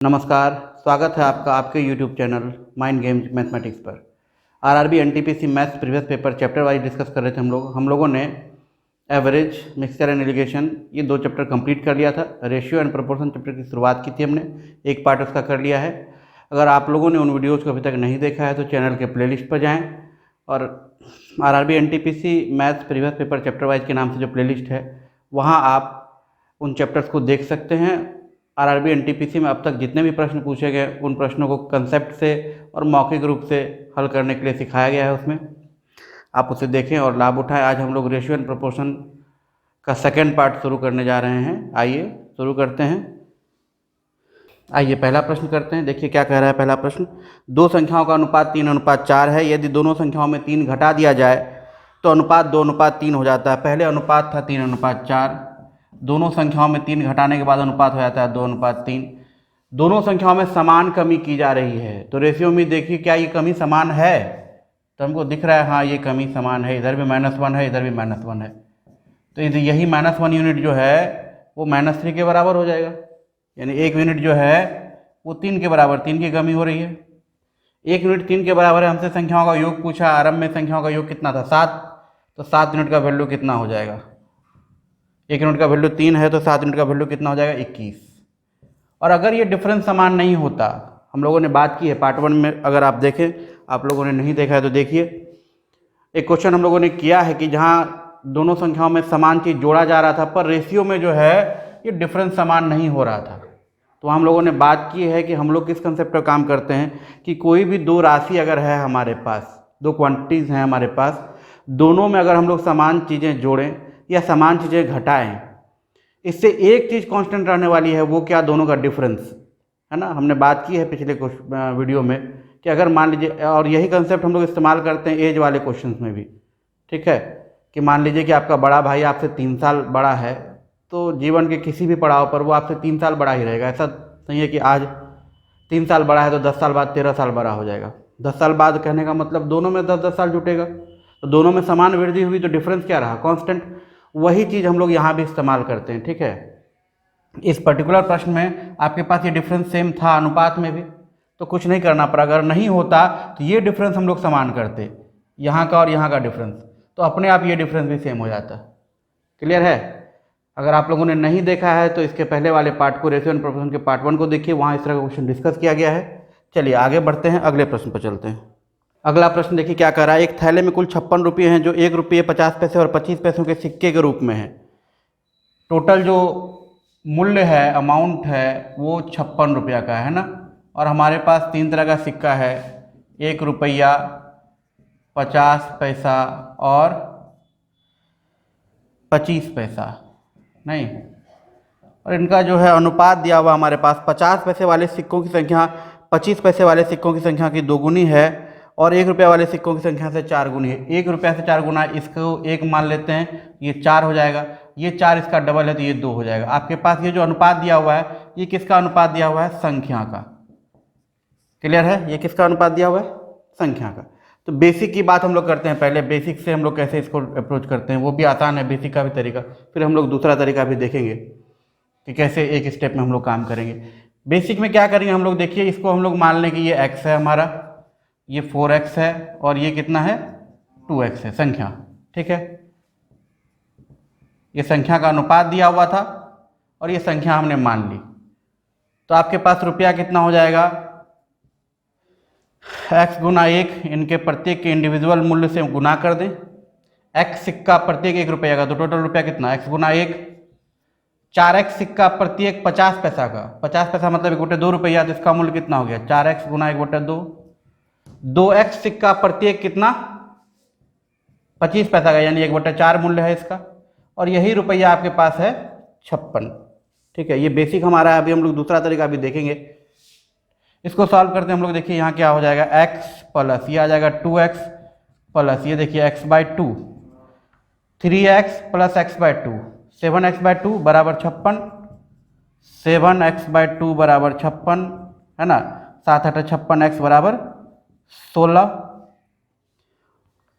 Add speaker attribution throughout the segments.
Speaker 1: नमस्कार, स्वागत है आपका आपके YouTube channel Mind Games mathematics पर। RRB NTPC maths previous paper chapter wise discuss कर रहे थे हम लोगों ने एवरेज, मिक्सचर एंड एलिगेशन ये दो चैप्टर कंप्लीट कर लिया था। रेशियो एंड प्रोपोर्शन चैप्टर की शुरुआत की थी हमने, एक पार्ट उसका कर लिया है। अगर आप लोगों ने उन वीडियोज़ को अभी तक नहीं देखा है तो चैनल के प्लेलिस्ट पर जाएँ और RRB NTPC maths previous paper chapter wise के नाम से जो प्लेलिस्ट है वहाँ आप उन चैप्टर्स को देख सकते हैं। आरआरबी एनटीपीसी में अब तक जितने भी प्रश्न पूछे गए उन प्रश्नों को कंसेप्ट से और मौखिक रूप से हल करने के लिए सिखाया गया है, उसमें आप उसे देखें और लाभ उठाएं। आज हम लोग रेशियो एंड प्रोपोर्शन का सेकेंड पार्ट शुरू करने जा रहे हैं। आइए शुरू करते हैं। आइए पहला प्रश्न करते हैं। देखिए क्या कह रहा है पहला प्रश्न। दो संख्याओं का अनुपात 3:4 है। यदि दोनों संख्याओं में 3 घटा दिया जाए तो अनुपात 2:3 हो जाता है। पहले अनुपात था 3:4, दोनों संख्याओं में 3 घटाने के बाद अनुपात हो जाता है 2:3। दोनों संख्याओं में समान कमी की जा रही है, तो रेशियो में देखिए क्या ये कमी समान है, तो हमको दिख रहा है हाँ ये कमी समान है। इधर भी -1 है, इधर भी -1 है, तो यही -1 यूनिट जो है वो -3 के बराबर हो जाएगा। यानी 1 यूनिट जो है वो 3 के बराबर, 3 की कमी हो रही है। 1 यूनिट 3 के बराबर है। हमसे संख्याओं का योग पूछा, आरंभ में संख्याओं का योग कितना था 7, तो 7 यूनिट का वैल्यू कितना हो जाएगा। 1 यूनिट का वैल्यू 3 है तो 7 यूनिट का वैल्यू कितना हो जाएगा 21। और अगर ये डिफरेंस समान नहीं होता, हम लोगों ने बात की है पार्ट 1 में, अगर आप देखें, आप लोगों ने नहीं देखा है तो देखिए। एक क्वेश्चन हम लोगों ने किया है कि जहाँ दोनों संख्याओं में समान चीज़ जोड़ा जा रहा था पर रेशियो में जो है ये डिफरेंस समान नहीं हो रहा था, तो हम लोगों ने बात की है कि हम लोग किस कंसेप्ट पर काम करते हैं कि कोई भी दो राशि अगर है हमारे पास, दो क्वांटिटीज़ हैं हमारे पास, दोनों में अगर हम लोग समान चीज़ें जोड़ें या समान चीज़ें घटाएं, इससे एक चीज़ कांस्टेंट रहने वाली है, वो क्या, दोनों का डिफरेंस है ना। हमने बात की है पिछले वीडियो में कि अगर मान लीजिए, और यही कंसेप्ट हम लोग इस्तेमाल करते हैं एज वाले क्वेश्चंस में भी, ठीक है, कि मान लीजिए कि आपका बड़ा भाई आपसे 3 साल बड़ा है, तो जीवन के किसी भी पड़ाव पर वो आपसे 3 साल बड़ा ही रहेगा। ऐसा नहीं है कि आज 3 साल बड़ा है तो 10 साल बाद 13 साल बड़ा हो जाएगा। 10 साल बाद कहने का मतलब दोनों में 10-10 साल जुटेगा, तो दोनों में समान वृद्धि हुई तो डिफरेंस क्या रहा, कांस्टेंट। वही चीज़ हम लोग यहाँ भी इस्तेमाल करते हैं, ठीक है। इस पर्टिकुलर प्रश्न में आपके पास ये डिफरेंस सेम था अनुपात में भी, तो कुछ नहीं करना पड़ा। अगर नहीं होता तो ये डिफरेंस हम लोग समान करते, यहाँ का और यहाँ का डिफरेंस, तो अपने आप ये डिफरेंस भी सेम हो जाता। क्लियर है। अगर आप लोगों ने नहीं देखा है तो इसके पहले वाले पार्ट को, रेशियो एंड प्रोपोर्शन के पार्ट 1 को देखिए, वहाँ इस तरह का क्वेश्चन डिस्कस किया गया है। चलिए आगे बढ़ते हैं, अगले प्रश्न पर चलते हैं। अगला प्रश्न देखिए क्या कह रहा है। एक थैले में कुल 56 रुपये हैं जो 1 रुपये 50 पैसे और 25 पैसों के सिक्के के रूप में है। टोटल जो मूल्य है, अमाउंट है, वो 56 रुपया का है ना। और हमारे पास 3 तरह का सिक्का है, 1 रुपया, 50 पैसा और 25 पैसा, नहीं। और इनका जो है अनुपात दिया हुआ हमारे पास, 50 पैसे वाले सिक्कों की संख्या 25 पैसे वाले सिक्कों की संख्या की 2 गुनी है और 1 रुपये वाले सिक्कों की संख्या से 4 गुनी है। 1 रुपया से 4 गुना, इसको 1 मान लेते हैं, ये 4 हो जाएगा। ये 4 इसका डबल है तो ये 2 हो जाएगा। आपके पास ये जो अनुपात दिया हुआ है, ये किसका अनुपात दिया हुआ है, संख्या का। क्लियर है, ये किसका अनुपात दिया हुआ है, संख्या का। तो बेसिक की बात हम लोग करते हैं पहले, बेसिक से हम लोग कैसे इसको अप्रोच करते हैं, वो भी आसान है, बेसिक का भी तरीका। फिर हम लोग दूसरा तरीका भी देखेंगे कि कैसे एक स्टेप में हम लोग काम करेंगे। बेसिक में क्या करेंगे हम लोग, देखिए इसको हम लोग मान लें कि ये x है हमारा, ये 4x है और ये कितना है 2x है, संख्या, ठीक है। ये संख्या का अनुपात दिया हुआ था और ये संख्या हमने मान ली, तो आपके पास रुपया कितना हो जाएगा, x गुना 1, इनके प्रत्येक के इंडिविजुअल मूल्य से गुना कर दें। x सिक्का प्रत्येक 1 रुपया का, तो टोटल रुपया कितना, x गुना 1, 4x सिक्का प्रत्येक 50 पैसा का, 50 पैसा मतलब 1/2 रुपया, तो इसका मूल्य कितना हो गया 4x गुना 1/2। 2x सिक्का प्रत्येक कितना 25 पैसा का, यानी 1/4 मूल्य है इसका, और यही रुपया आपके पास है 56, ठीक है। ये बेसिक हमारा है। अभी हम लोग दूसरा तरीका भी देखेंगे। इसको सॉल्व करते हैं हम लोग। देखिए यहाँ क्या हो जाएगा, x प्लस ये आ जाएगा 2x प्लस ये देखिए x/2, 3x plus x/2, 7x/2 बराबर 56, 7x/2 बराबर 56 है ना। 7 × 8 = 56, x बराबर 16।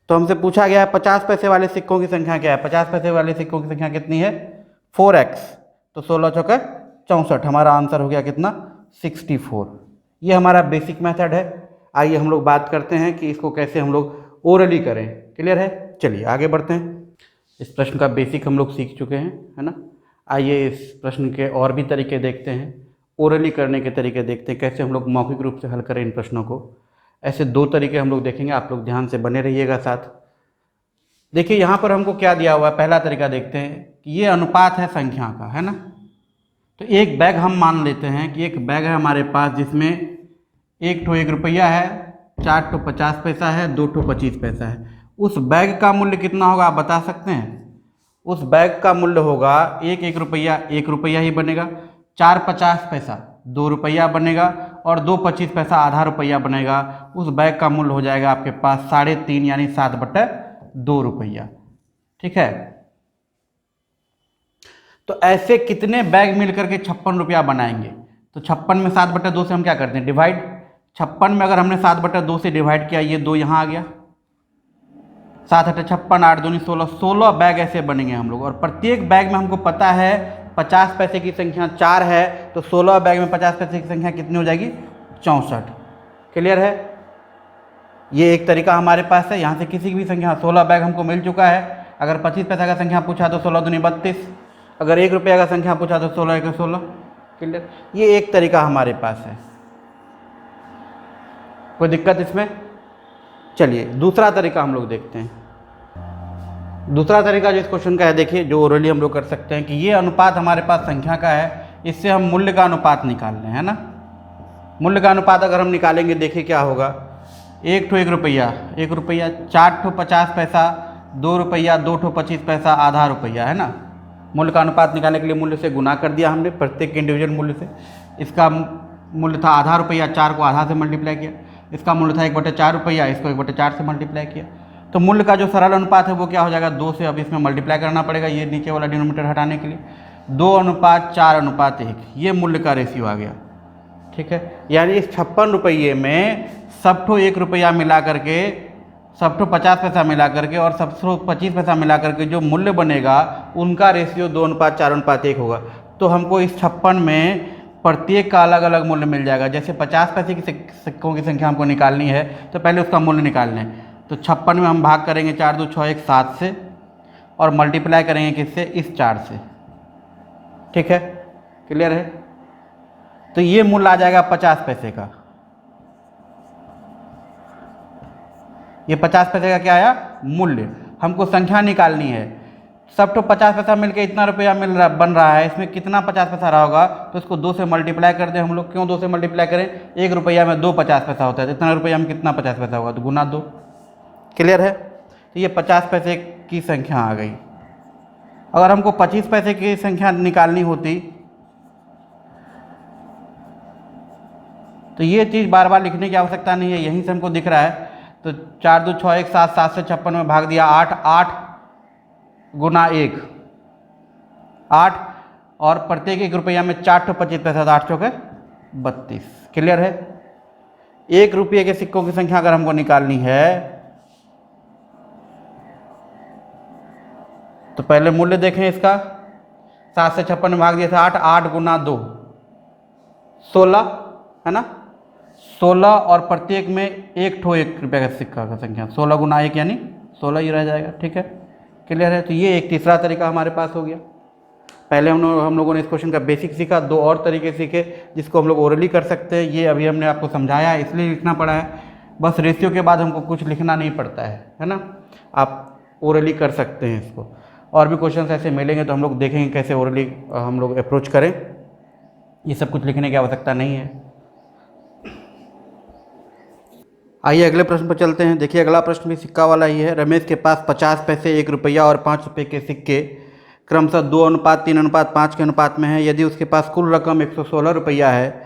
Speaker 1: तो हमसे पूछा गया है 50 पैसे वाले सिक्कों की संख्या क्या है। 50 पैसे वाले सिक्कों की संख्या कितनी है 4x, तो 16 × 4 = 64, हमारा आंसर हो गया कितना 64। ये हमारा बेसिक मेथड है। आइए हम लोग बात करते हैं कि इसको कैसे हम लोग ओरली करें। क्लियर है? चलिए आगे बढ़ते हैं। इस प्रश्न का बेसिक हम लोग सीख चुके हैं, है ना। आइए इस प्रश्न के और भी तरीके देखते हैं, ओरली करने के तरीके देखते हैं, कैसे हम लोग मौखिक रूप से हल करें इन प्रश्नों को। ऐसे 2 तरीके हम लोग देखेंगे, आप लोग ध्यान से बने रहिएगा साथ। देखिए यहाँ पर हमको क्या दिया हुआ है, पहला तरीका देखते हैं कि ये अनुपात है संख्या का, है ना। तो एक बैग हम मान लेते हैं कि एक बैग है हमारे पास जिसमें 1 ठो 1 रुपया है, 4 ठो 50 पैसा है, 2 ठो 25 पैसा है। उस बैग का मूल्य कितना होगा आप बता सकते हैं? उस बैग का मूल्य होगा 1 रुपया 1 रुपया ही बनेगा, 4 50 पैसा 2 रुपया बनेगा और 2 25 पैसा आधा रुपया बनेगा। उस बैग का मूल्य हो जाएगा आपके पास 3.5 यानी 7/2 रुपया। ठीक है। तो ऐसे कितने बैग मिलकर के 56 रुपया बनाएंगे? तो 56 में 7/2 से हम क्या करते हैं? डिवाइड। 56 में अगर हमने 7/2 से डिवाइड किया, ये 2 यहाँ आ गया, 7 × 56, 8 दूनी 16, 16 बैग ऐसे बनेंगे हम लोग। और प्रत्येक बैग में हमको पता है 50 पैसे की संख्या 4 है, तो 16 बैग में 50 पैसे की संख्या कितनी हो जाएगी? 64। क्लियर है? ये एक तरीका हमारे पास है। यहाँ से किसी की भी संख्या 16 बैग हमको मिल चुका है। अगर 25 पैसा का संख्या पूछा तो 16 दूनी 32, अगर 1 रुपया का संख्या पूछा तो 16 × 16। क्लियर? ये एक तरीका हमारे पास है, कोई दिक्कत इसमें? चलिए दूसरा तरीका हम लोग देखते हैं। दूसरा तरीका जो इस क्वेश्चन का है, देखिए, जो ओरली हम लोग कर सकते हैं कि ये अनुपात हमारे पास संख्या का है, इससे हम मूल्य का अनुपात निकाल लें, है ना। मूल्य का अनुपात अगर हम निकालेंगे, देखिए क्या होगा। 1 ठो 1 रुपया 1 रुपया, 4 ठो 50 पैसा 2 रुपया, 2 ठो 25 पैसा आधा रुपया, है ना। मूल्य का अनुपात निकालने के लिए मूल्य से गुना कर दिया हमने, प्रत्येक इंडिविजुअल मूल्य से। इसका मूल्य था आधा रुपया, 4 को आधा से मल्टीप्लाई किया। इसका मूल्य था 1/4 रुपया, इसको 1/4 से मल्टीप्लाई किया। तो मूल्य का जो सरल अनुपात है वो क्या हो जाएगा? 2 से अब इसमें मल्टीप्लाई करना पड़ेगा, ये नीचे वाला डिनोमिनेटर हटाने के लिए। 2:4:1 ये मूल्य का रेशियो आ गया। ठीक है, यानी इस 56 रुपये में सब ठो 1 रुपया मिला करके, सब ठो 50 पैसा मिला करके और सब ठो 25 पैसा मिला करके जो मूल्य बनेगा उनका रेशियो 2:4:1 होगा। तो हमको इस 56 में प्रत्येक का अलग अलग मूल्य मिल जाएगा। जैसे 50 पैसे की सिक्कों की संख्या हमको निकालनी है, तो पहले उसका मूल्य निकाल लें। तो 56 में हम भाग करेंगे 4 2 6 1 7 से और मल्टीप्लाई करेंगे किससे? इस 4 से। ठीक है, क्लियर है? तो ये मूल्य आ जाएगा 50 पैसे का। ये 50 पैसे का क्या आया? मूल्य। हमको संख्या निकालनी है। सब तो 50 पैसा मिलके इतना रुपया बन रहा है, इसमें कितना 50 पैसा रहा होगा? तो इसको 2 से मल्टीप्लाई कर दें हम लोग। क्यों 2 से मल्टीप्लाई करें? 1 रुपया में 2 50 पैसा होता है, तो इतना रुपया में कितना 50 पैसा होगा? तो गुना 2। क्लियर है? तो ये 50 पैसे की संख्या आ गई। अगर हमको 25 पैसे की संख्या निकालनी होती तो ये चीज़ बार बार लिखने की आवश्यकता नहीं है, यहीं से हमको दिख रहा है। तो 4 2 6 1 7, 7 से 56 में भाग दिया 8, 8 गुना 1 8, और प्रत्येक 1 रुपया में 4 ठो 25 पैसा, 8 चौके 32। क्लियर है? 1 रुपये के सिक्कों की संख्या अगर हमको निकालनी है तो पहले मूल्य देखें इसका। 7 से 56 में भाग दिया था 8, 8 गुना 2 16, है ना। 16 और प्रत्येक में 1 ठो 1 रुपये का सिक्का का संख्या, 16 गुना 1 यानी 16 ही रह जाएगा। ठीक है, क्लियर है? तो ये एक तीसरा तरीका हमारे पास हो गया। पहले हम लोगों ने इस क्वेश्चन का बेसिक सीखा, 2 और तरीके सीखे जिसको हम लोग ओरली कर सकते हैं। ये अभी हमने आपको समझाया, इसलिए लिखना पड़ा है। बस रेशियो के बाद हमको कुछ लिखना नहीं पड़ता है ना। आप ओरली कर सकते हैं इसको। और भी क्वेश्चन ऐसे मिलेंगे तो हम लोग देखेंगे कैसे ओरली हम लोग अप्रोच करें। ये सब कुछ लिखने की आवश्यकता नहीं है। आइए अगले प्रश्न पर चलते हैं। देखिए अगला प्रश्न भी सिक्का वाला ही है। रमेश के पास 50 पैसे, 1 रुपया और 5 रुपये के सिक्के क्रमशः 2:3:5 के अनुपात में है। यदि उसके पास कुल रकम 116 रुपया है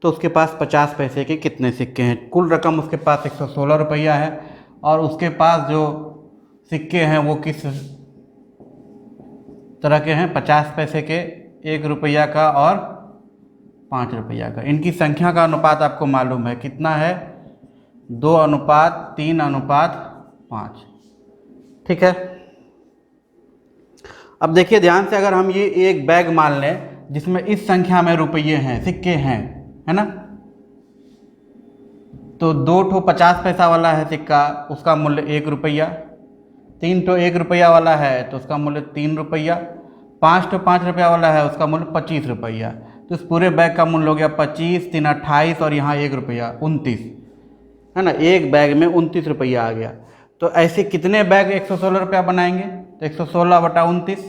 Speaker 1: तो उसके पास 50 पैसे के कितने सिक्के हैं? कुल रकम उसके पास 116 रुपया है और उसके पास जो सिक्के हैं वो किस तरह के हैं? 50 पैसे के, 1 रुपया का और 5 रुपया का। इनकी संख्या का अनुपात आपको मालूम है कितना है? 2:3:5। ठीक है, अब देखिए ध्यान से, अगर हम ये एक बैग मान लें जिसमें इस संख्या में रुपये हैं, सिक्के हैं, है ना। तो 2 ठो 50 पैसा वाला है सिक्का, उसका मूल्य 1 रुपया। 3 ठो 1 रुपया वाला है तो उसका मूल्य 3 रुपया। 5 ठो 5 रुपया वाला है उसका मूल्य 25 रुपया। तो इस पूरे बैग का मूल्य हो गया 25, 3 28 और यहाँ 1 रुपया 29, है ना। एक बैग में 29 रुपया आ गया। तो ऐसे कितने बैग 116 रुपया बनाएंगे? तो 116/29,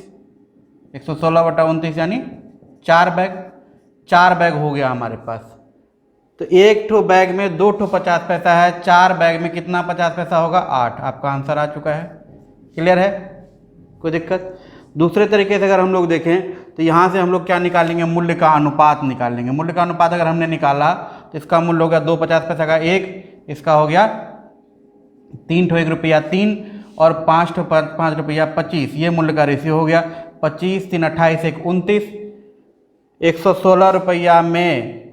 Speaker 1: 116/29 यानी 4 बैग। 4 बैग हो गया हमारे पास। तो एक ठो बैग में 2 ठो 50 पैसा है, 4 बैग में कितना 50 पैसा होगा? 8। आपका आंसर आ चुका है। क्लियर है? कोई दिक्कत? दूसरे तरीके से अगर हम लोग देखें तो यहाँ से हम लोग क्या निकालेंगे? मूल्य का अनुपात निकालेंगे। मूल्य का अनुपात अगर हमने निकाला तो इसका मूल्य हो गया 2 50 पैसा का 1, इसका हो गया 3 ठो 1 रुपया 3 और 5 ठो 5 रुपया 25। ये मूल्य का रेशियो हो गया 25, 3 28, 1 29। 116 रुपया में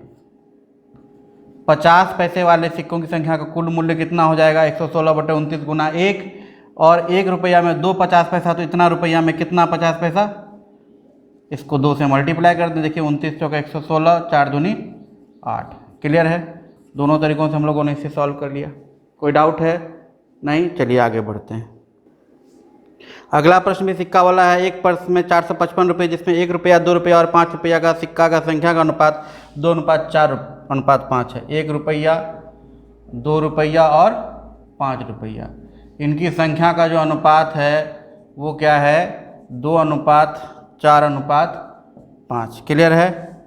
Speaker 1: 50 पैसे वाले सिक्कों की संख्या का कुल मूल्य कितना हो जाएगा? 116/29 गुना 1। और 1 रुपया में 2 50 पैसा, तो इतना रुपया में कितना 50 पैसा? इसको 2 से मल्टीप्लाई कर दें। देखिए 29 चौका 116, 4 दूनी 8। क्लियर है? दोनों तरीकों से हम लोगों ने इसे सॉल्व कर लिया। कोई डाउट है? नहीं? चलिए आगे बढ़ते हैं। अगला प्रश्न भी सिक्का वाला है। एक पर्स में 455 रुपये, जिसमें 1 रुपया, 2 रुपया और 5 रुपया का सिक्का का संख्या का अनुपात 2:4:5 है। 1 रुपया, 2 रुपया और 5 रुपया, इनकी संख्या का जो अनुपात है वो क्या है? 2:4:5। क्लियर है?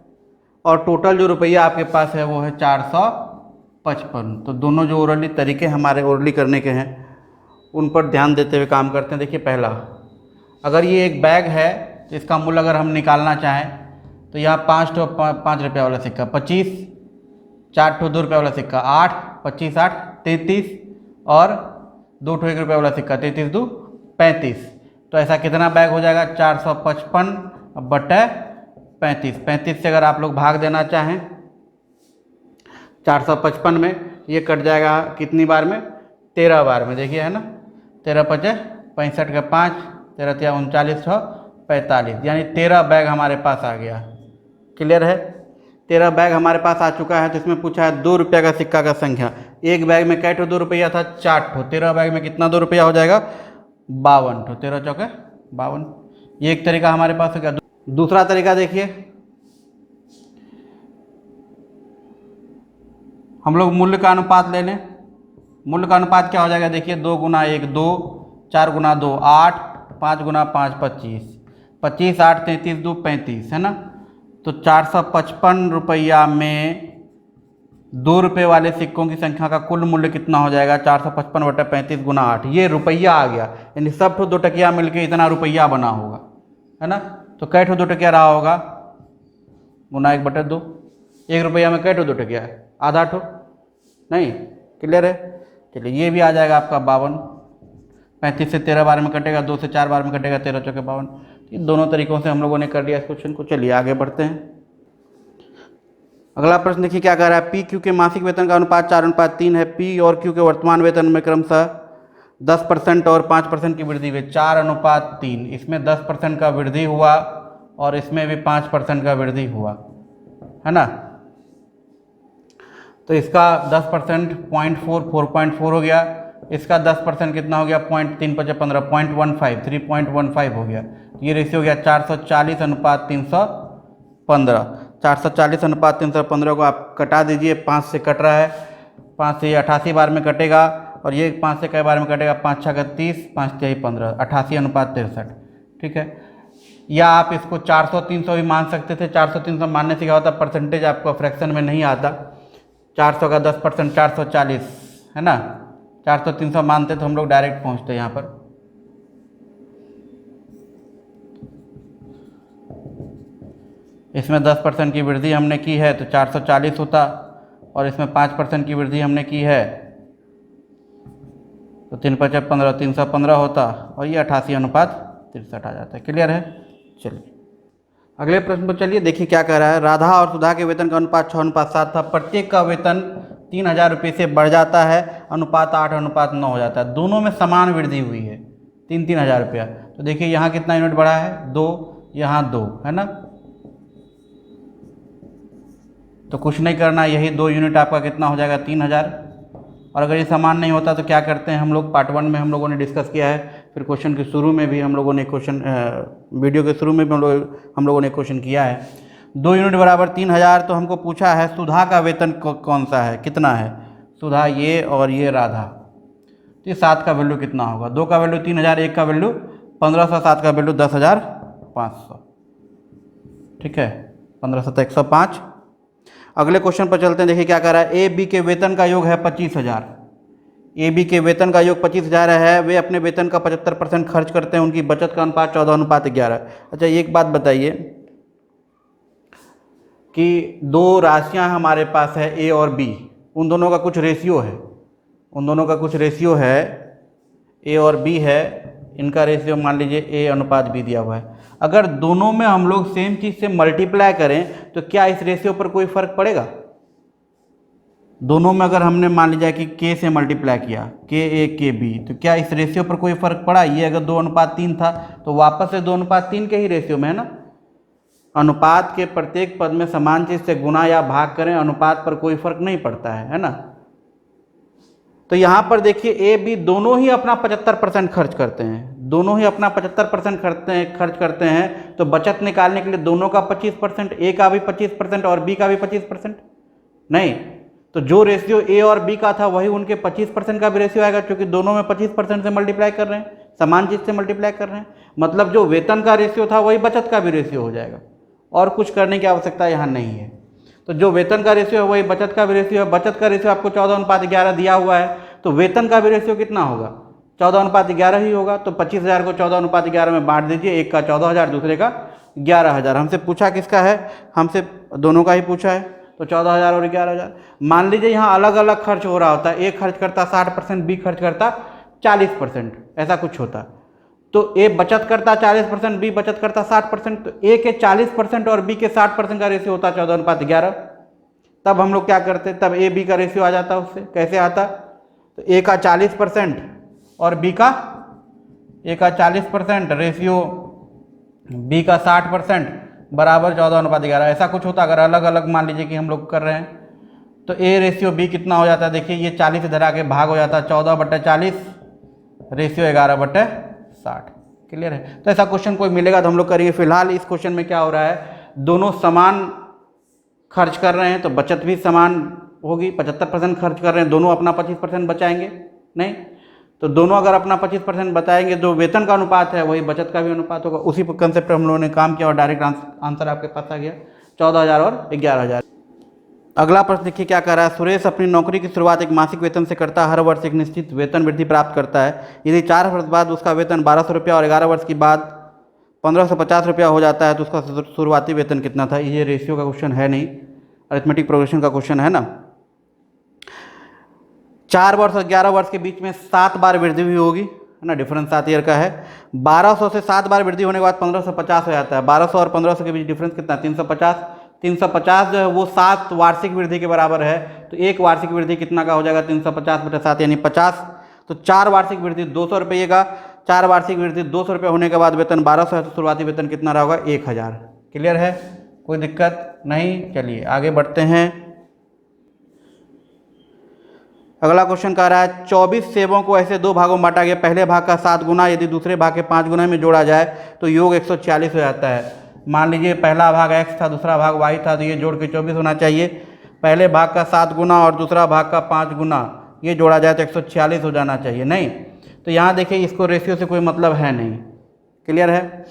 Speaker 1: और टोटल जो रुपया आपके पास है वो है 455। तो दोनों जो ओरली तरीके हमारे ओरली करने के हैं उन पर ध्यान देते हुए काम करते हैं। देखिए पहला, अगर ये एक बैग है तो इसका मूल्य अगर हम निकालना चाहें तो यहाँ 5 ठो 5 रुपया वाला सिक्का 25, 4 ठो 2 रुपया वाला सिक्का 8, 25 8 33 और 2 ठो 1 रुपया वाला सिक्का 33 2 35। तो ऐसा कितना बैग हो जाएगा? 455/35। 35 से अगर आप लोग भाग देना चाहें 455 में, ये कट जाएगा कितनी बार में? 13 बार में। देखिए है ना, 13 5 65 का 5, 13 39 6 45, यानी 13 बैग हमारे पास आ गया। क्लियर है? 13 बैग हमारे पास आ चुका है। तो इसमें पूछा है 2 रुपया का सिक्का का संख्या। एक बैग में कै ठो 2 रुपया था? 4 ठो। 13 बैग में कितना 2 रुपया हो जाएगा? 52 ठो। 13 चौके 52। ये एक तरीका हमारे पास हो गया। दूसरा तरीका देखिए, हम लोग मूल्य का अनुपात ले लें। मूल्य का अनुपात क्या हो जाएगा? देखिए 2 गुना 1 2, 4 गुना 2 8, 5 गुना 5 25, 25 8 33 2 35, है ना। तो 455 रुपया में 2 रुपये वाले सिक्कों की संख्या का कुल मूल्य कितना हो जाएगा? 455/35 गुना 8। ये रुपया आ गया, यानी सब ठो 2 टकिया मिलके इतना रुपया बना होगा, है ना। तो कै ठो 2 टकिया रहा होगा? गुना 1/2। 1 रुपया में कै ठो 2 टकिया है? आधा ठो। नहीं? क्लियर है? चलिए ये भी आ जाएगा आपका 52। 35 से 13 बार में कटेगा, 2 से 4 बार में कटेगा, 13 चौके 52। ये दोनों तरीकों से हम लोगों ने कर लिया इस क्वेश्चन को। चलिए आगे बढ़ते हैं। अगला प्रश्न देखिए क्या कह रहा है। पी क्यू के मासिक वेतन का अनुपात 4:3 है। पी और क्यू के वर्तमान वेतन में क्रमशः 10% और 5% की वृद्धि हुई। 4:3, इसमें 10% का वृद्धि हुआ और इसमें भी 5% का वृद्धि हुआ, है ना। तो इसका 10% 4.4 हो गया। इसका 10% कितना हो गया? 0.3 15 3.15 हो गया। ये रेशियो हो गया 440:315। 440:315 को आप कटा दीजिए। 5 से कट रहा है, 5 से 88 बार में कटेगा और ये 5 से कई बार में कटेगा? 5 6 30, 5 3 15, 88:63। ठीक है। या आप इसको 400 300 भी मान सकते थे। 400 300 मानने से क्या होता? परसेंटेज आपको फ्रैक्शन में नहीं आता। 400 का 10% 440, है ना। 400 300 मानते तो हम लोग डायरेक्ट पहुंचते यहाँ पर। इसमें 10% की वृद्धि हमने की है तो 440 होता और इसमें 5% की वृद्धि हमने की है तो 3 5 15 315 होता और ये 88:63 आ जाता है। क्लियर है? चलिए अगले प्रश्न पर चलिए। देखिए क्या कह रहा है। राधा और सुधा के वेतन का अनुपात 6:7 था। प्रत्येक का वेतन 3000 रुपये से बढ़ जाता है, अनुपात 8:9 हो जाता है। दोनों में समान वृद्धि हुई है, 3 हज़ार रुपया। तो देखिए यहाँ कितना यूनिट बढ़ा है? 2, यहाँ 2, है ना। तो कुछ नहीं करना, यही 2 यूनिट आपका कितना हो जाएगा 3000। और अगर ये समान नहीं होता तो क्या करते हैं हम लोग, पार्ट 1 में हम लोगों ने डिस्कस किया है, फिर क्वेश्चन के शुरू में भी हम लोगों ने वीडियो के शुरू में भी हम लोगों ने क्वेश्चन किया है। 2 यूनिट बराबर 3000। तो हमको पूछा है सुधा का वेतन कौन सा है, कितना है, सुधा ये और ये राधा। तो ये 7 का वैल्यू कितना होगा, 2 का वैल्यू 3000, 1 का वैल्यू 1500, 7 का वैल्यू 10,500। ठीक है, 1500 105। अगले क्वेश्चन पर चलते हैं। देखिए क्या कर रहा है, ए बी के वेतन का योग है 25,000। ए बी के वेतन का योग 25,000 है। वे अपने वेतन का 75% खर्च करते हैं। उनकी बचत का अनुपात 14:11। अच्छा, एक बात बताइए कि 2 राशियां हमारे पास है ए और बी, उन दोनों का कुछ रेशियो है, उन दोनों का कुछ रेशियो है, ए और बी है, इनका रेशियो मान लीजिए ए अनुपात बी दिया हुआ है। अगर दोनों में हम लोग सेम चीज़ से मल्टीप्लाई करें तो क्या इस रेशियो पर कोई फर्क पड़ेगा? दोनों में अगर हमने मान लीजिए कि के से मल्टीप्लाई किया, के ए के बी, तो क्या इस रेशियो पर कोई फर्क पड़ा? ये अगर 2:3 था तो वापस से 2:3 के ही रेशियो में है ना। अनुपात के प्रत्येक पद में समान चीज से गुना या भाग करें, अनुपात पर कोई फर्क नहीं पड़ता है ना। तो यहाँ पर देखिए ए बी दोनों ही अपना 75% खर्च करते हैं, दोनों ही अपना 75% खर्च करते हैं। तो बचत निकालने के लिए दोनों का 25%, ए का भी 25% और बी का भी 25%। नहीं, तो जो रेशियो ए और बी का था वही उनके 25% का भी रेशियो आएगा, क्योंकि दोनों में 25% से मल्टीप्लाई कर रहे हैं, समान चीज से मल्टीप्लाई कर रहे हैं। मतलब जो वेतन का रेशियो था वही बचत का भी रेशियो हो जाएगा, और कुछ करने की आवश्यकता यहाँ नहीं है। तो जो वेतन का रेशियो है वही बचत का भी रेशियो है। बचत का रेशियो आपको 14:11 दिया हुआ है, तो वेतन का भी रेशियो कितना होगा? 14:11 ही होगा। तो 25,000 को 14:11 में बांट दीजिए, एक का 14,000, दूसरे का 11,000। हमसे पूछा किसका है? हमसे दोनों का ही पूछा है, तो 14,000 और 11,000। मान लीजिए यहाँ अलग अलग खर्च हो रहा होता है, ए खर्च करता 60%, बी खर्च करता 40%, ऐसा कुछ होता। तो ए बचत करता 40%, बी बचत करता 60%, तो ए के 40% और बी के 60% का रेशियो होता 14:11। तब हम लोग क्या करते, तब ए बी का रेशियो आ जाता। उससे कैसे आता? तो ए का 40% और बी का, ए का 40% रेशियो बी का 60% बराबर 14:11, ऐसा कुछ होता। अगर अलग अलग मान लीजिए कि हम लोग कर रहे हैं, तो ए रेशियो बी कितना हो जाता है? देखिए ये 40 इधर आके भाग हो जाता है, 14/40 रेशियो 11/60। क्लियर है? तो ऐसा क्वेश्चन कोई मिलेगा तो हम लोग करेंगे। फिलहाल इस क्वेश्चन में क्या हो रहा है, दोनों समान खर्च कर रहे हैं तो बचत भी समान होगी। 75% खर्च कर रहे हैं, दोनों अपना 25% बचाएंगे नहीं। तो दोनों अगर अपना 25% बताएंगे, जो वेतन का अनुपात है वही बचत का भी अनुपात होगा। उसी कंसेप्ट पर हम लोगों ने काम किया और डायरेक्ट आंसर आपके पास आ गया, 14,000 और 11,000। अगला प्रश्न देखिए क्या कर रहा है। सुरेश अपनी नौकरी की शुरुआत एक मासिक वेतन से करता है, हर वर्ष एक निश्चित वेतन वृद्धि प्राप्त करता है। यदि 4 वर्ष बाद उसका वेतन 1,200 रुपया और 11 वर्ष के बाद 1,550 रुपया हो जाता है, तो उसका शुरुआती वेतन कितना था? ये रेशियो का क्वेश्चन है नहीं, अरिथमेटिक प्रोग्रेशन का क्वेश्चन है ना। 4 वर्ष और 11 वर्ष के बीच में 7 बार वृद्धि हुई होगी, है ना, डिफरेंस 7 ईयर का है। 1200 से 7 बार वृद्धि होने के बाद 1,550 हो जाता है। 1200 और 1,500 के बीच डिफरेंस कितना? 350। 350 जो है वो 7 वार्षिक वृद्धि के बराबर है। तो एक वार्षिक वृद्धि कितना का हो जाएगा? 350/7 यानी 50। तो 4 वार्षिक वृद्धि 200 रुपये का, 4 वार्षिक वृद्धि 200 रुपये होने के बाद वेतन 1,200 है, तो शुरुआती वेतन कितना रहा होगा? 1,000। क्लियर है? कोई दिक्कत नहीं। चलिए आगे बढ़ते हैं। अगला क्वेश्चन कह रहा है 24 सेवों को ऐसे 2 भागों में बांटा गया। पहले भाग का 7 गुना यदि दूसरे भाग के 5 गुना में जोड़ा जाए तो योग 146 हो जाता है। मान लीजिए पहला भाग x था, दूसरा भाग y था, तो ये जोड़ के 24 होना चाहिए। पहले भाग का 7 गुना और दूसरा भाग का 5 गुना ये जोड़ा जाए तो 146 हो जाना चाहिए। नहीं, तो यहाँ देखिए इसको रेशियो से कोई मतलब है नहीं। क्लियर है?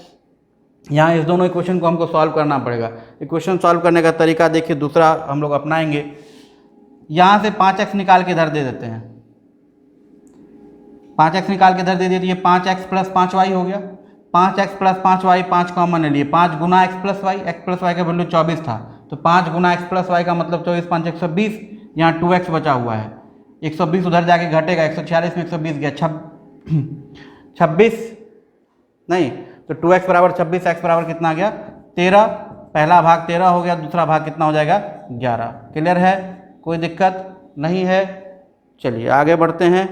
Speaker 1: यहाँ इस दोनों इक्वेशन को हमको सॉल्व करना पड़ेगा। इक्वेशन सॉल्व करने का तरीका देखिए दूसरा हम लोग अपनाएंगे। यहाँ से 5x निकाल के इधर दे देते हैं, 5x निकाल के इधर दे दिए तो ये 5x + 5y हो गया। 5x + 5y, 5 कॉमन ले लिए, 5 गुना x + y, x + y का वैल्यू 24 था, तो 5 गुना x + y का मतलब 24 5 120। यहाँ 2x बचा हुआ है, 120 उधर जाके घटेगा, 146 में 120 गया, 26 नहीं, तो 2x बराबर 26, x बराबर कितना आ गया? 13। पहला भाग 13 हो गया, दूसरा भाग कितना हो जाएगा? 11। क्लियर है? कोई दिक्कत नहीं है। चलिए आगे बढ़ते हैं।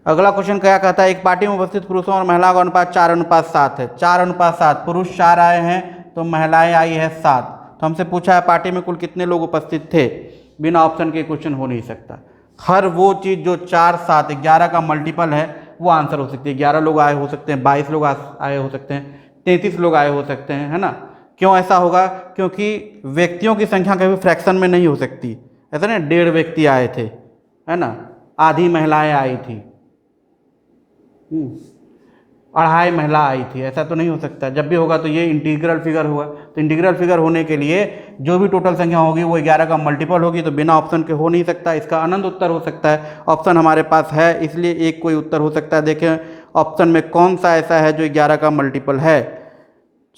Speaker 1: अगला क्वेश्चन क्या कहता है, एक पार्टी में उपस्थित पुरुषों और महिलाओं का अनुपात 4:7 है। 4:7, पुरुष 4 आए हैं, तो महिलाएं आई है 7। तो हमसे पूछा है पार्टी में कुल कितने लोग उपस्थित थे, बिना ऑप्शन के क्वेश्चन हो नहीं सकता। हर वो चीज़ जो 4, 7, 11 का मल्टीपल है वो आंसर हो सकती है। 11 लोग आए हो सकते हैं, 22 लोग आए हो सकते हैं, 33 लोग आए हो सकते हैं, है ना। क्यों ऐसा होगा? क्योंकि व्यक्तियों की संख्या कभी फ्रैक्शन में नहीं हो सकती। ऐसा ना 1.5 व्यक्ति आए थे, है ना, आधी महिलाएं आई थी, 2.5 महिला आई थी, ऐसा तो नहीं हो सकता। जब भी होगा तो ये इंटीग्रल फिगर होगा। तो इंटीग्रल फिगर होने के लिए जो भी टोटल संख्या होगी वो 11 का मल्टीपल होगी, तो बिना ऑप्शन के हो नहीं सकता। इसका अनंत उत्तर हो सकता है। ऑप्शन हमारे पास है इसलिए एक कोई उत्तर हो सकता है। देखें ऑप्शन में कौन सा ऐसा है जो 11 का मल्टीपल है।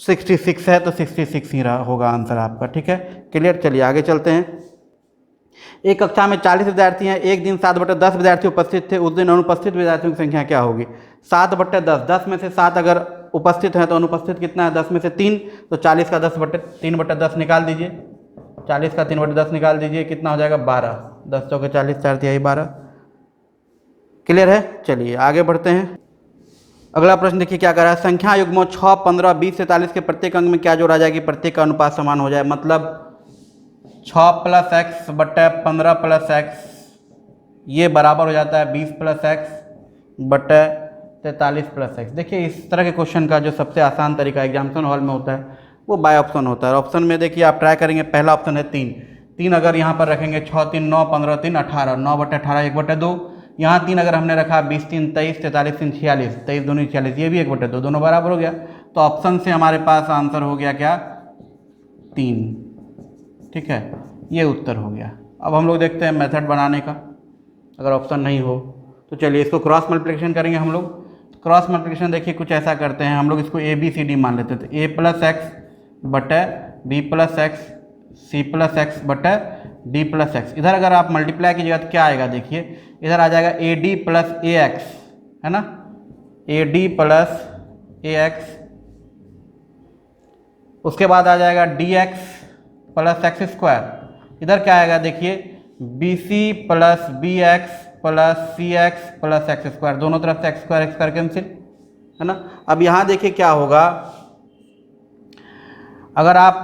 Speaker 1: 66 है तो 66 ही होगा आंसर आपका। ठीक है, क्लियर। चलिए आगे चलते हैं। एक कक्षा में 40 विद्यार्थी हैं, एक दिन 7/10 विद्यार्थी उपस्थित थे, उस दिन अनुपस्थित विद्यार्थियों की संख्या क्या होगी? 7/10, 10 में से 7 अगर उपस्थित हैं तो अनुपस्थित कितना है? 10 में से 3, तो 40 का 3/10 निकाल दीजिए। 40 का 3/10 निकाल दीजिए, कितना हो जाएगा? 12। 10 चौके 40, 4 तिहाई 12। क्लियर है। चलिए आगे बढ़ते हैं। अगला प्रश्न देखिए क्या कर रहा है। संख्या युग्मों 6, 15, 20, 43 के प्रत्येक अंक में क्या जोड़ा जाएगी प्रत्येक का अनुपात समान हो जाए? मतलब 6 + x बटे 15 + x ये बराबर हो जाता है 20 + x बटे 43 + x। देखिए इस तरह के क्वेश्चन का जो सबसे आसान तरीका एग्जामिनेशन हॉल में होता है वो बाय ऑप्शन होता है। ऑप्शन में देखिए आप ट्राई करेंगे, पहला ऑप्शन है 3 अगर यहाँ पर रखेंगे 6 × 3 = 9, 15 × 3 = 18, 9/18 1/2। यहाँ 3 अगर हमने रखा 20 × 3 = 23, 43 × 3 = 46, 23 दूनी 46, ये भी 1/2, दोनों बराबर हो गया। तो ऑप्शन से हमारे पास आंसर हो गया क्या? 3। ठीक है, ये उत्तर हो गया। अब हम लोग देखते हैं मेथड बनाने का, अगर ऑप्शन नहीं हो तो चलिए इसको क्रॉस मल्टीप्लिकेशन करेंगे हम लोग। क्रॉस मल्टीप्लिकेशन देखिए कुछ ऐसा करते हैं हम लोग, इसको ABCD मान लेते हैं। तो A + x बटे B + x C + x बटे D + x। इधर अगर आप मल्टीप्लाई कीजिएगा तो क्या आएगा? देखिए इधर आ जाएगा AD + AX, है ना, AD + AX। उसके बाद आ जाएगा DX + x²। इधर क्या आएगा? देखिए BC + BX + CX + x², दोनों तरफ से x² कैंसिल, है ना। अब यहाँ देखिए क्या होगा, अगर आप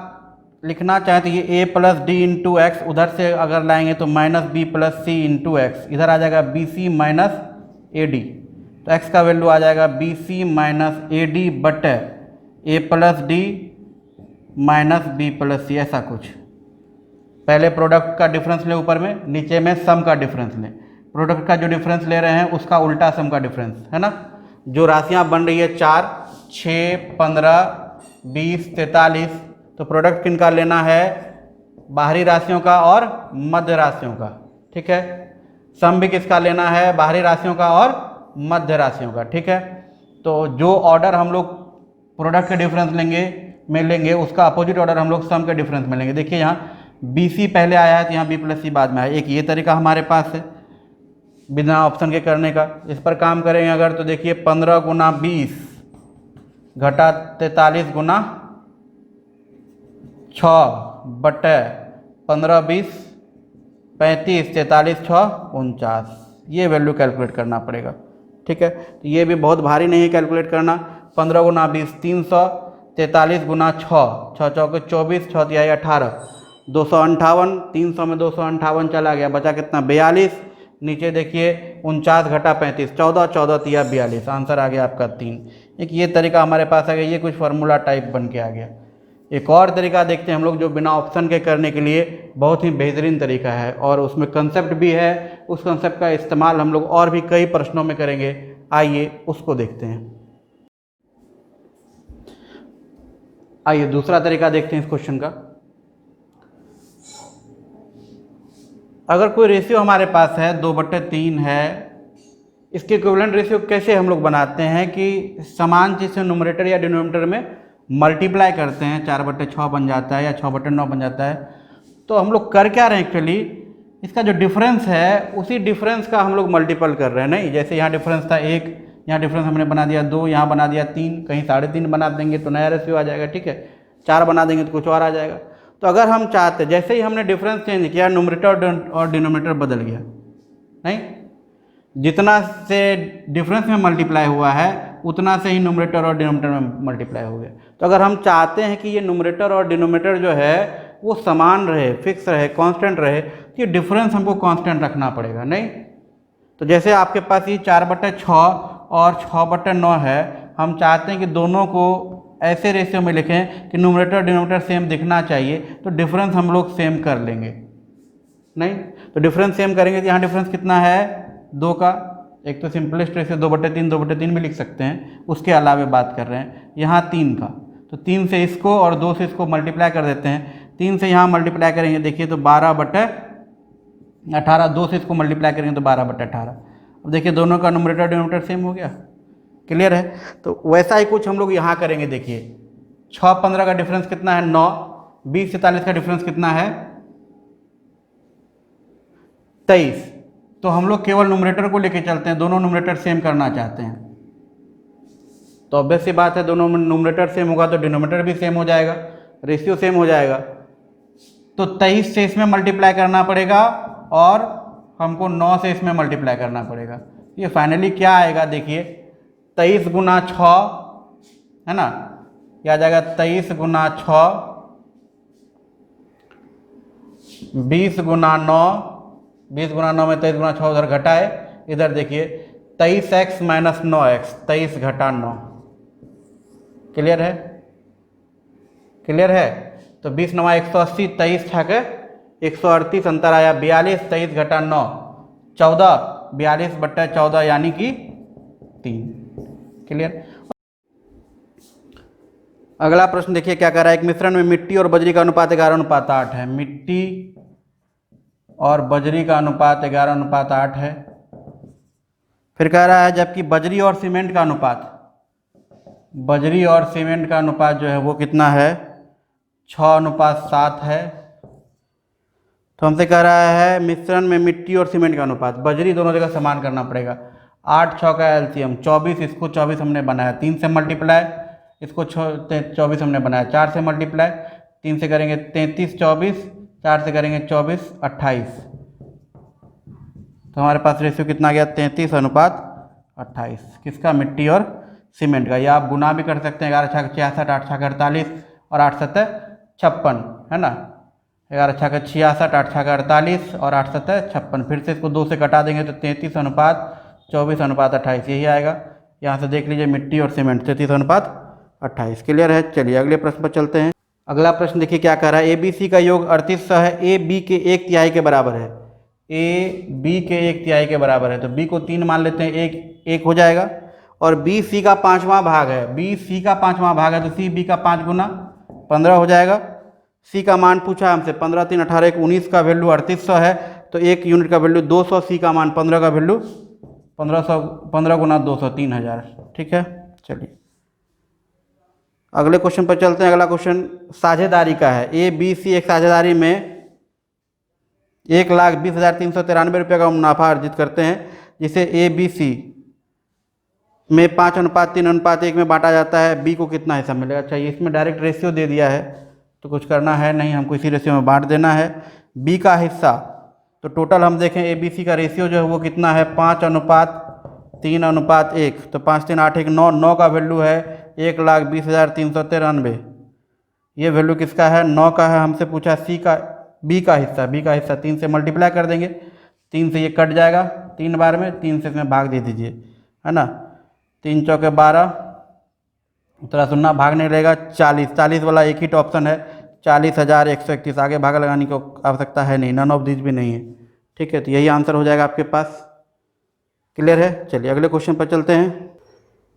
Speaker 1: लिखना चाहें तो ये A + D × x उधर से अगर लाएंगे तो -B + C × x, इधर आ जाएगा BC - AD। तो x का वैल्यू आ जाएगा BC - AD बटे A + D - B + C, ऐसा कुछ। पहले प्रोडक्ट का डिफरेंस ले ऊपर में, नीचे में सम का डिफरेंस लें। प्रोडक्ट का जो डिफरेंस ले रहे हैं उसका उल्टा सम का डिफरेंस, है ना। जो राशियां बन रही है 4, 6, 15, 20, 43, तो प्रोडक्ट किनका लेना है? बाहरी राशियों का और मध्य राशियों का। ठीक है, सम भी किसका लेना है? बाहरी राशियों का और मध्य राशियों का। ठीक है, तो जो ऑर्डर हम लोग प्रोडक्ट के डिफरेंस लेंगे उसका अपोजिट ऑर्डर हम लोग सम के डिफरेंस में लेंगे। देखिए यहाँ BC पहले आया है तो यहाँ B + C बाद में आया। एक ये तरीका हमारे पास है बिना ऑप्शन के करने का। इस पर काम करेंगे अगर तो देखिए 15 × 20 घटा 43 × 6 बटे 15, 20, 35, 43, 6, 49, ये वैल्यू कैलकुलेट करना पड़ेगा। ठीक है, तो ये भी बहुत भारी नहीं है कैलकुलेट करना। 15 × 20 300, 43 × 6, 6 चौके 24, 6 तिहाई 18, 258, 300 में 258 चला गया, बचा कितना? 42। नीचे देखिए 49 घटा 35, 14, 14 तिया 42, आंसर आ गया आपका 3। एक ये तरीका हमारे पास आ गया, ये कुछ फार्मूला टाइप बन के आ गया। एक और तरीका देखते हैं हम लोग जो बिना ऑप्शन के करने के लिए बहुत ही बेहतरीन तरीका है और उसमें कंसेप्ट भी है। उस कंसेप्ट का इस्तेमाल हम लोग और भी कई प्रश्नों में करेंगे। आइए उसको देखते हैं। आइए दूसरा तरीका देखते हैं इस क्वेश्चन का। अगर कोई रेशियो हमारे पास है 2/3 है, इसके इक्विवेलेंट रेशियो कैसे हम लोग बनाते हैं कि समान चीज़ से न्यूमरेटर या डिनोमिनेटर में मल्टीप्लाई करते हैं, 4/6 बन जाता है या 6/9 बन जाता है। तो हम लोग कर क्या रहे हैं एक्चुअली, इसका जो डिफरेंस है उसी डिफरेंस का हम लोग मल्टीपल कर रहे हैं। नहीं, जैसे यहाँ डिफरेंस था 1, यहाँ डिफरेंस हमने बना दिया 2, यहाँ बना दिया 3, कहीं 3.5 बना देंगे तो नया रेशियो आ जाएगा। ठीक है, 4 बना देंगे तो कुछ और आ जाएगा। तो अगर हम चाहते, जैसे ही हमने डिफरेंस चेंज किया न्यूमरेटर और डिनोमिनेटर बदल गया, नहीं, जितना से डिफरेंस में मल्टीप्लाई हुआ है उतना से ही न्यूमरेटर और डिनोमिनेटर में मल्टीप्लाई हो गया। तो अगर हम चाहते हैं कि ये न्यूमरेटर और डिनोमिनेटर जो है वो समान रहे, फिक्स रहे, कांस्टेंट रहे, तो ये डिफरेंस हमको कांस्टेंट रखना पड़ेगा। नहीं तो जैसे आपके पास ये 4/6 और 6/9 है, हम चाहते हैं कि दोनों को ऐसे रेशियो में लिखें कि न्यूमरेटर डिनोमिनेटर सेम दिखना चाहिए, तो डिफरेंस हम लोग सेम कर लेंगे। नहीं तो डिफरेंस सेम करेंगे तो यहाँ डिफरेंस कितना है 2 का। एक तो सिंपलेस्ट रेशियो 2/3 2/3 भी लिख सकते हैं, उसके अलावा बात कर रहे हैं यहाँ 3 का। तो 3 से इसको और 2 से इसको मल्टीप्लाई कर देते हैं। 3 से यहाँ मल्टीप्लाई करेंगे, देखिए तो 12/18, 2 से इसको मल्टीप्लाई करेंगे तो 12/18। अब देखिए दोनों का न्यूमरेटर डिनोमिनेटर सेम हो गया। क्लियर है। तो वैसा ही कुछ हम लोग यहाँ करेंगे। देखिए 6-15 का डिफरेंस कितना है 9, 20-43 का डिफरेंस कितना है 23। तो हम लोग केवल न्यूमरेटर को लेके चलते हैं, दोनों न्यूमरेटर सेम करना चाहते हैं। तो ऑब्वियस सी बात है, दोनों में न्यूमरेटर सेम होगा तो डिनोमिनेटर भी सेम हो जाएगा, रेशियो सेम हो जाएगा। तो 23 से इसमें मल्टीप्लाई करना पड़ेगा और हमको 9 से इसमें मल्टीप्लाई करना पड़ेगा। ये फाइनली क्या आएगा, देखिए 23 गुना 6 है ना, यह आ जाएगा 23 गुना 6, 20 गुना 9, 20 गुना 9 में 23 गुना 6 उधर घटाए, इधर देखिए 23x माइनस 9x, 23 घटा 9। क्लियर है, क्लियर है। तो 20 9 180, 23 था के 138, अंतर आया 42, 23 घटा 9 14, 42/14 यानी कि 3। क्लियर। अगला प्रश्न देखिए क्या कह रहा है, एक मिश्रण में मिट्टी और बजरी का अनुपात 11:8 है। मिट्टी और बजरी का अनुपात 11:8 है। फिर कह रहा है जबकि बजरी और सीमेंट का अनुपात, बजरी और सीमेंट का अनुपात जो है वो कितना है 6:7 है। तो हमसे कह रहा है मिश्रण में मिट्टी और सीमेंट का अनुपात, बजरी दोनों जगह समान करना पड़ेगा। 8 6 का एलसीएम 24, इसको 24 हमने बनाया, 3 से मल्टीप्लाई, इसको 24 हमने बनाया, 4 से मल्टीप्लाई, 3 से करेंगे 33 24, 4 से करेंगे 24 28। तो हमारे पास रेशियो कितना गया 33:28। किसका, मिट्टी और सीमेंट का। या आप गुना भी कर सकते हैं, 11 6 66, 8 6 48 और 8 7 56 है ना। 11 6 66, 8 6 48 और 8 7 56। फिर से इसको 2 से कटा देंगे तो 33:24:28 यही आएगा। यहाँ से देख लीजिए मिट्टी और सीमेंट 33:28। क्लियर है। चलिए अगले प्रश्न पर चलते हैं। अगला प्रश्न देखिए क्या कह रहा है, ABC का योग 3800 है, AB के 1/3 के बराबर है। AB के 1/3 के बराबर है, तो B को 3 मान लेते हैं, 1 हो जाएगा। और BC का 5वां भाग है, BC का 5वां भाग है तो CB का 5 गुना 15 हो जाएगा। C का मान पूछा हमसे, 15 3 18 1 19 का वैल्यू 3800 है, तो 1 यूनिट का वैल्यू 200, C का मान 15 का वैल्यू 1500, 15 गुना 200 3000। ठीक है। चलिए अगले क्वेश्चन पर चलते हैं। अगला क्वेश्चन साझेदारी का है। ABC एक साझेदारी में 1,20,393 रुपये का मुनाफा अर्जित करते हैं, जिसे ABC में 5:3:1 में बांटा जाता है। B को कितना हिस्सा मिलेगा। अच्छा, इसमें डायरेक्ट रेशियो दे दिया है तो कुछ करना है नहीं, हमको इसी रेशियो में बांट देना है। B का हिस्सा, तो टोटल हम देखें ABC का रेशियो जो है वो कितना है 5:3:1, तो 5 3 8 1 9, 9 का वैल्यू है 1,20,393। ये वैल्यू किसका है 9 का है। हमसे पूछा B का हिस्सा, 3 से मल्टीप्लाई कर देंगे, 3 से ये कट जाएगा 3 बार में, 3 से इसमें भाग दे दीजिए है ना। 3 चौके 12, थोड़ा सुनना, भाग नहीं रहेगा 40, 40 वाला एक ही तो ऑप्शन है 40,131। आगे भाग लगाने की आवश्यकता है नहीं, नन ऑफ दिस भी नहीं है। ठीक है, तो यही आंसर हो जाएगा आपके पास। क्लियर है। चलिए अगले क्वेश्चन पर चलते हैं।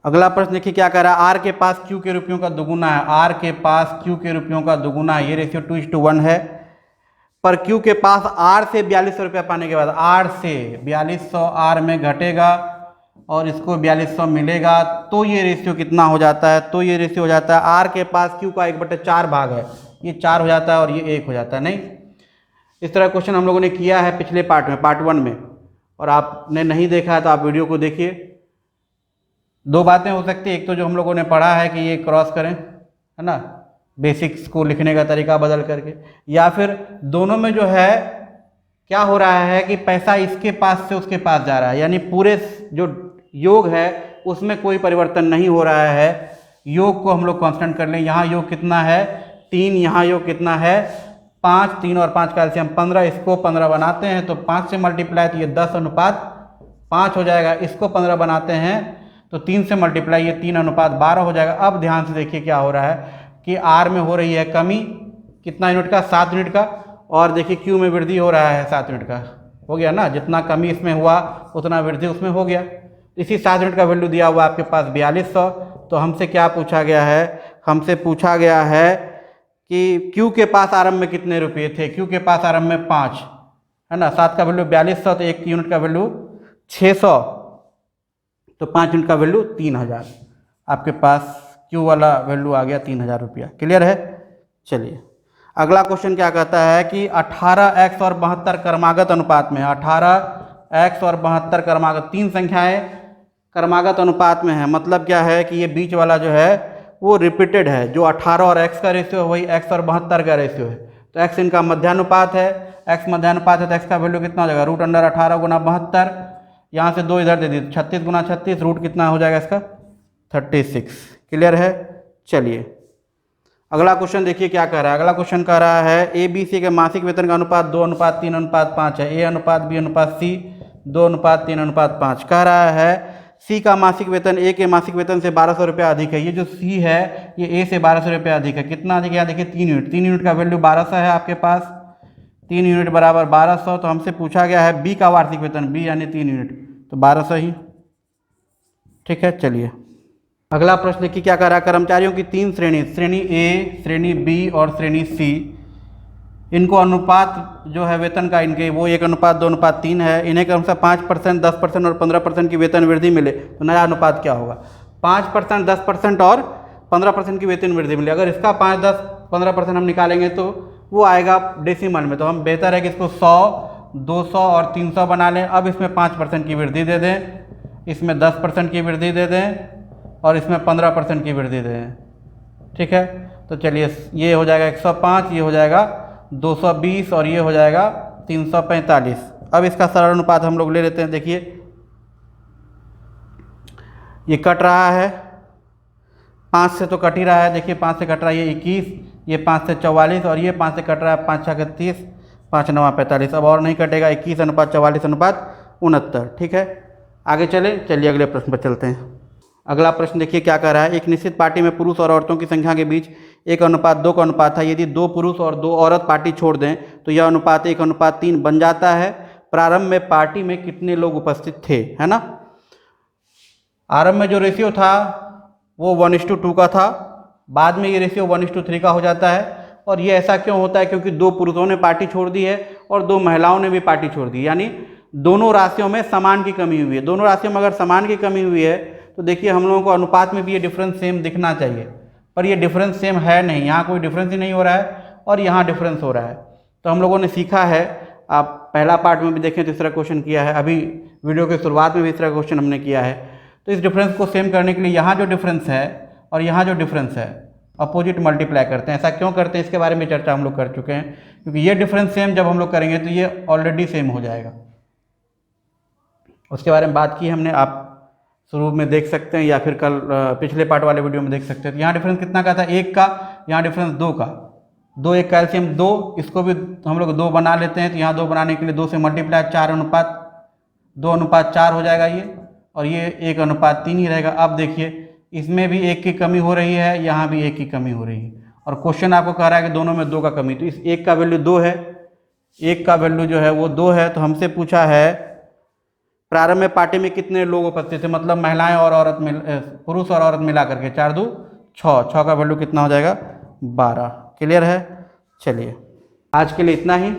Speaker 1: अगला प्रश्न देखिए क्या कह रहा है, R के पास Q के रुपयों का दुगुना है। R के पास Q के रुपयों का दुगुना है, ये रेशियो 2:1 है। पर Q के पास R से 4200 रुपया पाने के बाद R से 4200 R में घटेगा और इसको 4200 मिलेगा, तो ये रेशियो कितना हो जाता है, तो ये रेशियो हो जाता है R के पास Q का 1/4 भाग है, ये 4 हो जाता है और ये 1 हो जाता है। नहीं, इस तरह क्वेश्चन हम लोगों ने किया है पिछले पार्ट में, पार्ट 1 में, और आपने नहीं देखा है तो आप वीडियो को देखिए। 2 बातें हो सकती है, एक तो जो हम लोगों ने पढ़ा है कि ये क्रॉस करें है ना, बेसिक्स को लिखने का तरीका बदल करके, या फिर दोनों में जो है क्या हो रहा है कि पैसा इसके पास से उसके पास जा रहा है, यानी पूरे जो योग है उसमें कोई परिवर्तन नहीं हो रहा है। योग को हम लोग कांस्टेंट कर लें। यहाँ योग कितना है 3, यहाँ योग कितना है 5, 3 और 5 का एलसीएम 15, इसको 15 बनाते हैं तो 5 से मल्टीप्लाई तो ये 10:5 हो जाएगा। इसको 15 बनाते हैं तो 3 से मल्टीप्लाई ये 3:12 हो जाएगा। अब ध्यान से देखिए क्या हो रहा है कि आर में हो रही है कमी, कितना यूनिट का 7 यूनिट का, और देखिए क्यू में वृद्धि हो रहा है 7 यूनिट का। हो गया ना, जितना कमी इसमें हुआ उतना वृद्धि उसमें हो गया। इसी 7 यूनिट का वैल्यू दिया हुआ आपके पास 4200। तो हमसे क्या पूछा गया है, हमसे पूछा गया है कि क्यू के पास आरंभ में कितने रुपये थे। क्यू के पास आरंभ में 5 है ना, 7 का वैल्यू 4200 तो 1 यूनिट का वैल्यू 600, तो 5 यूनिट का वैल्यू 3000। आपके पास क्यू वाला वैल्यू आ गया 3000 रुपया। क्लियर है। चलिए अगला क्वेश्चन क्या कहता है कि 18x और 72 क्रमागत अनुपात में है। 18x और 72 क्रमागत, 3 संख्याएं क्रमागत अनुपात में है। मतलब क्या है कि ये बीच वाला जो है वो रिपीटेड है। जो 18 और x का रेशियो है वही x और 72 का रेशियो है। तो x इनका मध्यानुपात है, x मध्यानुपात है तो x का वैल्यू कितना हो जाएगा √18 गुना 72। यहाँ से 2 इधर दे दी 36 गुना 36, रूट कितना हो जाएगा इसका 36। क्लियर है। चलिए अगला क्वेश्चन देखिए क्या कह रहा है। अगला क्वेश्चन कह रहा है ABC के मासिक वेतन का अनुपात 2:3:5 है। A/B/C 2:3:5 कह रहा है। C का मासिक वेतन A के मासिक वेतन से 1200 रुपया अधिक है। ये जो C है ये A से 1200 रुपया अधिक है। कितना अधिक है यहाँ देखिए 3 यूनिट। 3 यूनिट का वैल्यू 1200 है आपके पास। 3 यूनिट बराबर 1200। तो हमसे पूछा गया है B का वार्षिक वेतन, B यानी 3 यूनिट, तो 1200 ही। ठीक है। चलिए अगला प्रश्न देखिए क्या कर रहा है। कर्मचारियों की 3 श्रेणी, श्रेणी A, श्रेणी B और श्रेणी C, इनको अनुपात जो है वेतन का इनके वो 1:2:3 है। इन्हें क्रमशः 5%, 10% और 15% की वेतन वृद्धि मिले तो नया अनुपात क्या होगा। 5%, 10% और 15% की वेतन वृद्धि मिले। अगर इसका 5, 10, 15% हम निकालेंगे तो वो आएगा डेसिमल में। तो हम बेहतर है कि इसको 100, 200 और 300 बना लें। अब इसमें 5% की वृद्धि दे दें, इसमें 10% की वृद्धि दे दें और इसमें 15% की वृद्धि दें। ठीक है। तो चलिए ये हो जाएगा 105, ये हो जाएगा 220 और ये हो जाएगा 345। अब इसका सरल अनुपात हम लोग ले लेते हैं। देखिए ये कट रहा है 5 से, तो कट ही रहा है। देखिए 5 से कट रहा है ये 21, ये 5 से 44 और ये 5 से कट रहा है 5 6 30, 5 9 45। अब और नहीं कटेगा, 21:44:69। ठीक है। आगे चलिए अगले प्रश्न पर चलते हैं। अगला प्रश्न देखिए क्या कह रहा है। एक निश्चित पार्टी में पुरुष और औरतों की संख्या के बीच 1:2 का अनुपात है। यदि 2 पुरुष और 2 औरत पार्टी छोड़ दें तो यह अनुपात 1:3 बन जाता है। प्रारंभ में पार्टी में कितने लोग उपस्थित थे, है ना। आरंभ में जो रेशियो था वो 1:2 का था, बाद में ये रेशियो 1:3 का हो जाता है। और ये ऐसा क्यों होता है, क्योंकि 2 पुरुषों ने पार्टी छोड़ दी है और 2 महिलाओं ने भी पार्टी छोड़ दी, यानी दोनों राशियों में समान की कमी हुई है। दोनों राशियों में अगर समान की कमी हुई है तो देखिए हम लोगों को अनुपात में भी ये डिफरेंस सेम दिखना चाहिए, पर ये डिफरेंस सेम है नहीं। यहाँ कोई डिफरेंस ही नहीं हो रहा है और यहाँ डिफरेंस हो रहा है। तो हम लोगों ने सीखा है, आप पहला पार्ट में भी देखें तो इस तरह क्वेश्चन किया है, अभी वीडियो के शुरुआत में भी इस तरह क्वेश्चन हमने किया है। तो इस डिफरेंस को सेम करने के लिए यहाँ जो डिफरेंस है और यहाँ जो डिफरेंस है अपोजिट मल्टीप्लाई करते हैं। ऐसा क्यों करते हैं इसके बारे में चर्चा हम लोग कर चुके हैं, क्योंकि ये डिफरेंस सेम जब हम लोग करेंगे तो ये ऑलरेडी सेम हो जाएगा। उसके बारे में बात की हमने, आप शुरू में देख सकते हैं या फिर कल पिछले पार्ट वाले वीडियो में देख सकते हैं। तो यहाँ डिफरेंस कितना का था 1 का, यहाँ डिफरेंस 2 का। 2 1 का एलसीएम 2, इसको भी हम लोग 2 बना लेते हैं। तो यहाँ 2 बनाने के लिए 2 से मल्टीप्लाई 4:2:4 हो जाएगा ये, और ये 1:3 ही रहेगा। अब देखिए इसमें भी 1 की कमी हो रही है, यहाँ भी 1 की कमी हो रही है, और क्वेश्चन आपको कह रहा है कि दोनों में 2 का कमी। तो इस 1 का वैल्यू 2 है, 1 का वैल्यू जो है वो 2 है। तो हमसे पूछा है प्रारंभ में पार्टी में कितने लोग उपस्थित थे, मतलब महिलाएं और औरत पुरुष और औरत मिला करके 4 2 6, 6 का वैल्यू कितना हो जाएगा 12। क्लियर है। चलिए आज के लिए इतना ही,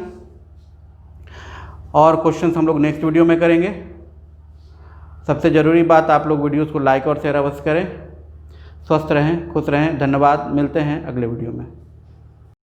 Speaker 1: और क्वेश्चंस हम लोग नेक्स्ट वीडियो में करेंगे। सबसे ज़रूरी बात, आप लोग वीडियोस को लाइक और शेयर अवश्य करें। स्वस्थ रहें, खुश रहें। धन्यवाद। मिलते हैं अगले वीडियो में।